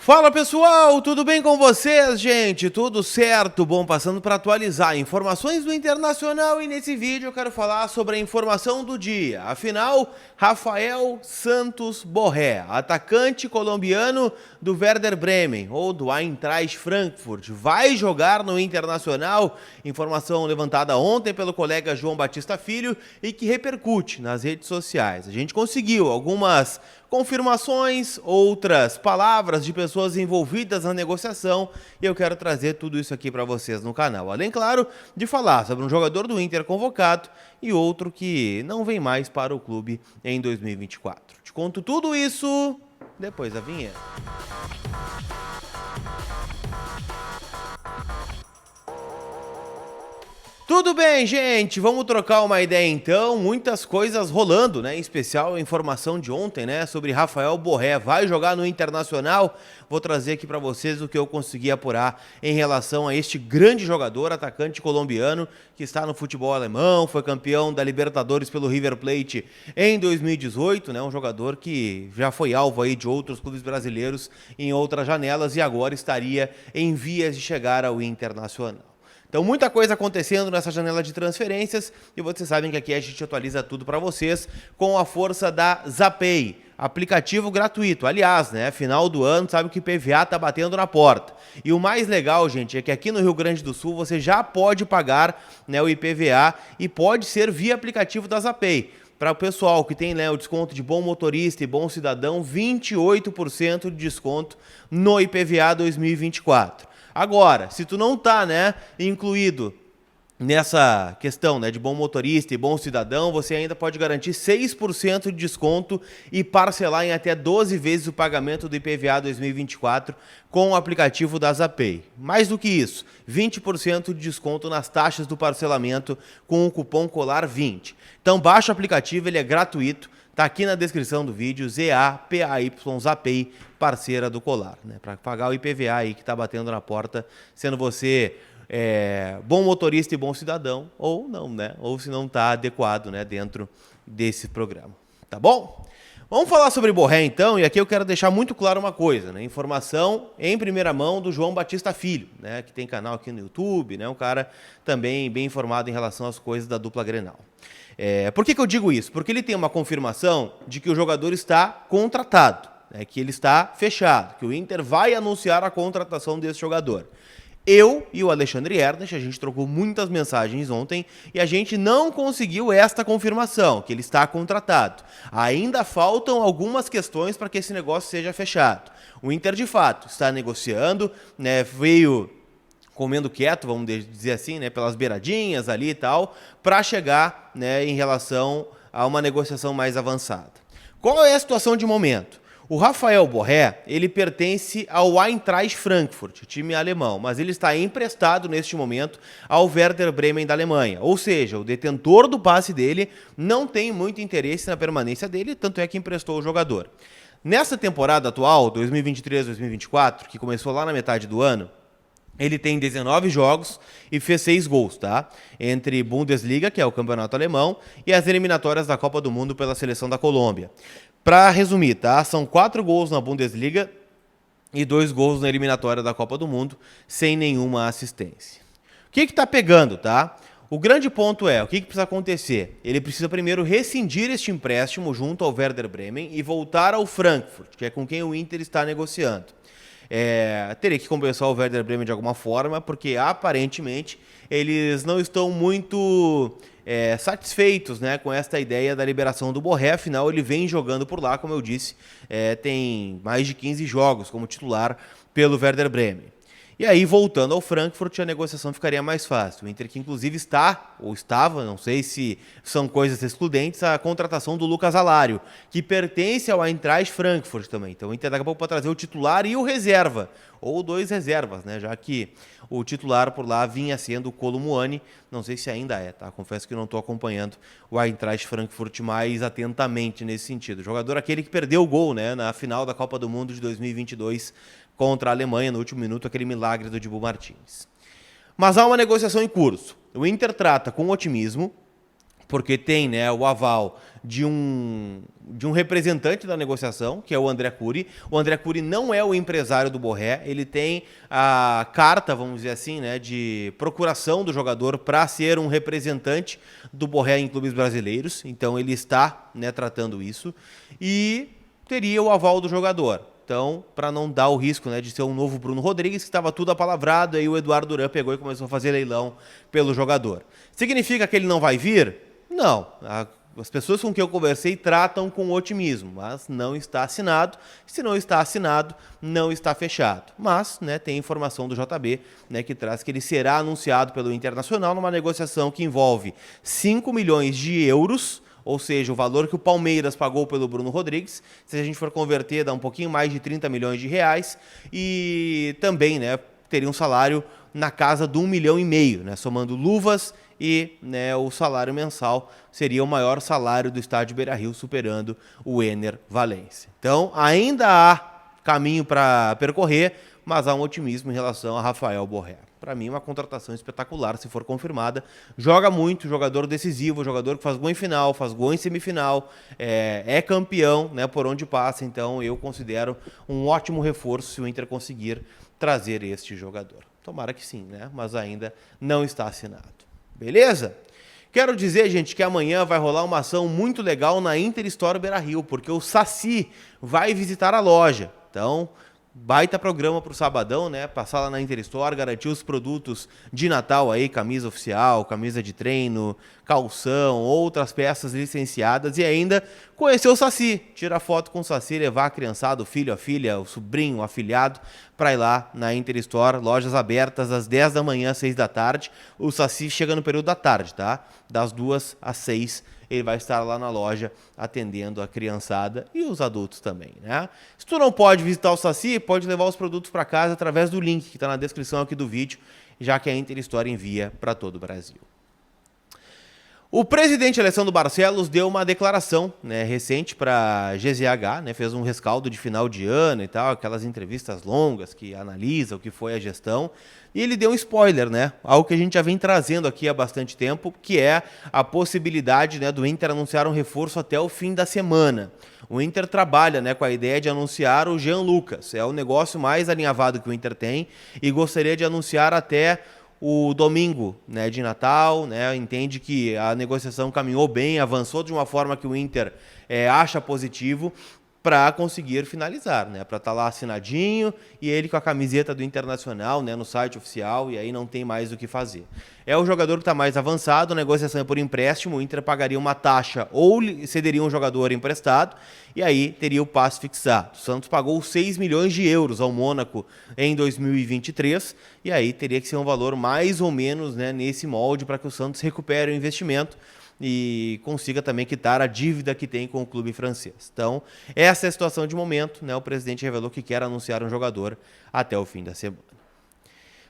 Fala pessoal, tudo bem com vocês, gente? Tudo certo? Bom, passando para atualizar informações do Internacional e nesse vídeo eu quero falar sobre a informação do dia. Afinal, Rafael Santos Borré, atacante colombiano do Werder Bremen ou do Eintracht Frankfurt, vai jogar no Internacional. Informação levantada ontem pelo colega João Batista Filho e que repercute nas redes sociais. A gente conseguiu algumas confirmações, outras palavras de pessoas envolvidas na negociação e eu quero trazer tudo isso aqui para vocês no canal. Além, claro, de falar sobre um jogador do Inter convocado e outro que não vem mais para o clube em 2024. Te conto tudo isso depois da vinheta. Tudo bem, gente? Vamos trocar uma ideia então. Muitas coisas rolando, né? Em especial a informação de ontem, né? Sobre Rafael Borré. Vai jogar no Internacional. Vou trazer aqui para vocês o que eu consegui apurar em relação a este grande jogador, atacante colombiano, que está no futebol alemão, foi campeão da Libertadores pelo River Plate em 2018, né? Um jogador que já foi alvo aí de outros clubes brasileiros em outras janelas e agora estaria em vias de chegar ao Internacional. Então, muita coisa acontecendo nessa janela de transferências e vocês sabem que aqui a gente atualiza tudo para vocês com a força da Zapay, aplicativo gratuito. Aliás, né, final do ano, sabe que o IPVA tá batendo na porta. E o mais legal, gente, é que aqui no Rio Grande do Sul você já pode pagar, né, o IPVA e pode ser via aplicativo da Zapay. Para o pessoal que tem, né, o desconto de bom motorista e bom cidadão, 28% de desconto no IPVA 2024. Agora, se tu não tá, né, incluído nessa questão, né, de bom motorista e bom cidadão, você ainda pode garantir 6% de desconto e parcelar em até 12 vezes o pagamento do IPVA 2024 com o aplicativo da Zapay. Mais do que isso, 20% de desconto nas taxas do parcelamento com o cupom COLAR20. Então baixa o aplicativo, ele é gratuito. Tá aqui na descrição do vídeo, ZAPAY, Zapay, parceira do Colar, né? Para pagar o IPVA aí que tá batendo na porta, sendo você bom motorista e bom cidadão, ou não, né? Ou se não tá adequado, né, dentro desse programa. Tá bom? Vamos falar sobre Borré então, e aqui eu quero deixar muito claro uma coisa, né? Informação em primeira mão do João Batista Filho, né? Que tem canal aqui no YouTube, né? Um cara também bem informado em relação às coisas da dupla Grenal. Por que eu digo isso? Porque ele tem uma confirmação de que o jogador está contratado, né, que ele está fechado, que o Inter vai anunciar a contratação desse jogador. Eu e o Alexandre Ernest, a gente trocou muitas mensagens ontem e a gente não conseguiu esta confirmação, que ele está contratado. Ainda faltam algumas questões para que esse negócio seja fechado. O Inter, de fato, está negociando, né, veio comendo quieto, vamos dizer assim, né, pelas beiradinhas ali e tal, para chegar, né, em relação a uma negociação mais avançada. Qual é a situação de momento? O Rafael Borré, ele pertence ao Eintracht Frankfurt, time alemão, mas ele está emprestado neste momento ao Werder Bremen da Alemanha. Ou seja, o detentor do passe dele não tem muito interesse na permanência dele, tanto é que emprestou o jogador. Nessa temporada atual, 2023-2024, que começou lá na metade do ano, ele tem 19 jogos e fez 6 gols, tá? Entre Bundesliga, que é o campeonato alemão, e as eliminatórias da Copa do Mundo pela seleção da Colômbia. Para resumir, tá? São 4 gols na Bundesliga e 2 gols na eliminatória da Copa do Mundo, sem nenhuma assistência. O que tá pegando, tá? O grande ponto é, o que precisa acontecer? Ele precisa primeiro rescindir este empréstimo junto ao Werder Bremen e voltar ao Frankfurt, que é com quem o Inter está negociando. Teria que compensar o Werder Bremen de alguma forma, porque aparentemente eles não estão muito satisfeitos, né, com esta ideia da liberação do Borré. Afinal, ele vem jogando por lá, como eu disse, tem mais de 15 jogos como titular pelo Werder Bremen. E aí, voltando ao Frankfurt, a negociação ficaria mais fácil. O Inter que inclusive está, ou estava, não sei se são coisas excludentes, a contratação do Lucas Alário, que pertence ao Eintracht Frankfurt também. Então o Inter daqui a pouco pode trazer o titular e o reserva, ou 2 reservas, né? Já que o titular por lá vinha sendo o Kolo Muani, não sei se ainda é, tá? Confesso que não estou acompanhando o Eintracht Frankfurt mais atentamente nesse sentido. O jogador aquele que perdeu o gol, né, na final da Copa do Mundo de 2022 contra a Alemanha, no último minuto, aquele milagre do Dibu Martins. Mas há uma negociação em curso. O Inter trata com otimismo, porque tem, né, o aval de um representante da negociação, que é o André Cury. O André Cury não é o empresário do Borré, ele tem a carta, vamos dizer assim, né, de procuração do jogador para ser um representante do Borré em clubes brasileiros, então ele está, né, tratando isso, e teria o aval do jogador. Então, para não dar o risco, né, de ser um novo Bruno Rodrigues, que estava tudo apalavrado, aí o Eduardo Duran pegou e começou a fazer leilão pelo jogador. Significa que ele não vai vir? Não. As pessoas com quem eu conversei tratam com otimismo, mas não está assinado. Se não está assinado, não está fechado. Mas, né, tem informação do JB, né, que traz que ele será anunciado pelo Internacional numa negociação que envolve 5 milhões de euros, ou seja, o valor que o Palmeiras pagou pelo Bruno Rodrigues. Se a gente for converter, dá um pouquinho mais de 30 milhões de reais. E também, né, teria um salário na casa de 1,5 milhão, né, somando luvas e, né, o salário mensal seria o maior salário do estádio Beira-Rio, superando o Enner Valencia. Então, ainda há caminho para percorrer, mas há um otimismo em relação a Rafael Borré. Para mim, uma contratação espetacular, se for confirmada. Joga muito, jogador decisivo, jogador que faz gol em final, faz gol em semifinal, é campeão, né, por onde passa. Então, eu considero um ótimo reforço se o Inter conseguir trazer este jogador. Tomara que sim, né? Mas ainda não está assinado. Beleza? Quero dizer, gente, que amanhã vai rolar uma ação muito legal na Inter Store Beira-Rio, porque o Saci vai visitar a loja. Então, baita programa para o sabadão, né? Passar lá na Inter Store, garantir os produtos de Natal aí, camisa oficial, camisa de treino, calção, outras peças licenciadas e ainda conhecer o Saci, tirar foto com o Saci, levar a criançada, o filho, a filha, o sobrinho, o afilhado, para ir lá na Inter Store, lojas abertas das 10 da manhã às 6 da tarde. O Saci chega no período da tarde, tá? Das 2 às 6 ele vai estar lá na loja atendendo a criançada e os adultos também, né? Se tu não pode visitar o Saci, pode levar os produtos para casa através do link que está na descrição aqui do vídeo, já que a Inter Store envia para todo o Brasil. O presidente Alessandro Barcelos deu uma declaração, né, recente para GZH, né, fez um rescaldo de final de ano e tal, aquelas entrevistas longas que analisam o que foi a gestão, e ele deu um spoiler, né, algo que a gente já vem trazendo aqui há bastante tempo, que é a possibilidade, né, do Inter anunciar um reforço até o fim da semana. O Inter trabalha, né, com a ideia de anunciar o Jean Lucas, é o negócio mais alinhavado que o Inter tem, e gostaria de anunciar até o domingo, né, de Natal, né, entende que a negociação caminhou bem, avançou de uma forma que o Inter acha positivo para conseguir finalizar, né, para estar lá assinadinho e ele com a camiseta do Internacional, né, no site oficial, e aí não tem mais o que fazer. É o jogador que está mais avançado, a negociação é por empréstimo, o Inter pagaria uma taxa ou cederia um jogador emprestado e aí teria o passe fixado. O Santos pagou 6 milhões de euros ao Mônaco em 2023 e aí teria que ser um valor mais ou menos, né, nesse molde para que o Santos recupere o investimento e consiga também quitar a dívida que tem com o clube francês. Então, essa é a situação de momento, né? O presidente revelou que quer anunciar um jogador até o fim da semana.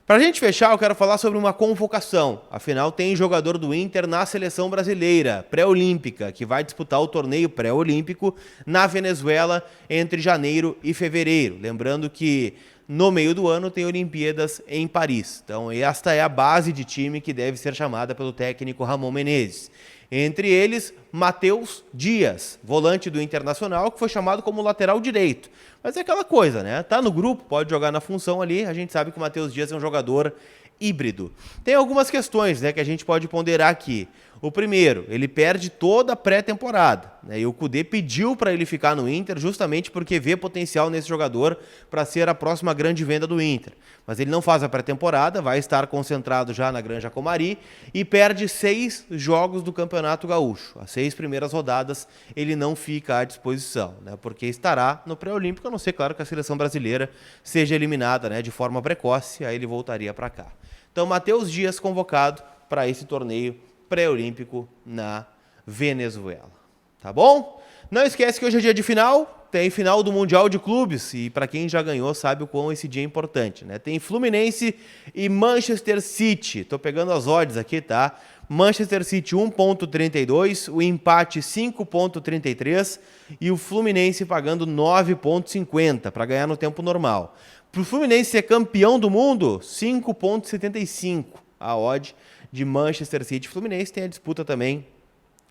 Para a gente fechar, eu quero falar sobre uma convocação. Afinal, tem jogador do Inter na seleção brasileira, pré-olímpica, que vai disputar o torneio pré-olímpico na Venezuela entre janeiro e fevereiro. Lembrando que no meio do ano tem Olimpíadas em Paris. Então, esta é a base de time que deve ser chamada pelo técnico Ramon Menezes. Entre eles, Matheus Dias, volante do Internacional, que foi chamado como lateral direito. Mas é aquela coisa, né? Tá no grupo, pode jogar na função ali. A gente sabe que o Matheus Dias é um jogador híbrido. Tem algumas questões, né, que a gente pode ponderar aqui. O primeiro, ele perde toda a pré-temporada, né, e o Kudê pediu para ele ficar no Inter justamente porque vê potencial nesse jogador para ser a próxima grande venda do Inter. Mas ele não faz a pré-temporada, vai estar concentrado já na Granja Comari e perde 6 jogos do Campeonato Gaúcho. As 6 primeiras rodadas ele não fica à disposição, né, porque estará no pré-olímpico, a não ser, claro, que a seleção brasileira seja eliminada, né, de forma precoce, aí ele voltaria para cá. Então, Matheus Dias convocado para esse torneio pré-olímpico na Venezuela. Tá bom? Não esquece que hoje é dia de final, tem final do Mundial de Clubes, e para quem já ganhou sabe o quão esse dia é importante, né? Tem Fluminense e Manchester City. Tô pegando as odds aqui, tá? Manchester City 1,32, o empate 5,33 e o Fluminense pagando 9,50 para ganhar no tempo normal. Para o Fluminense ser campeão do mundo, 5,75 a odd de Manchester City. Fluminense tem a disputa também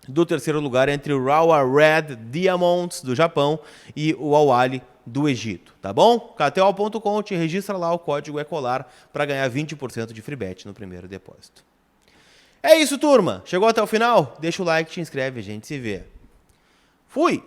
do terceiro lugar entre o Rawa Red Diamonds do Japão e o Al-Ahly do Egito, tá bom? KTO.com, te registra lá, o código é colar para ganhar 20% de free bet no primeiro depósito. É isso, turma. Chegou até o final? Deixa o like, te inscreve, a gente se vê. Fui!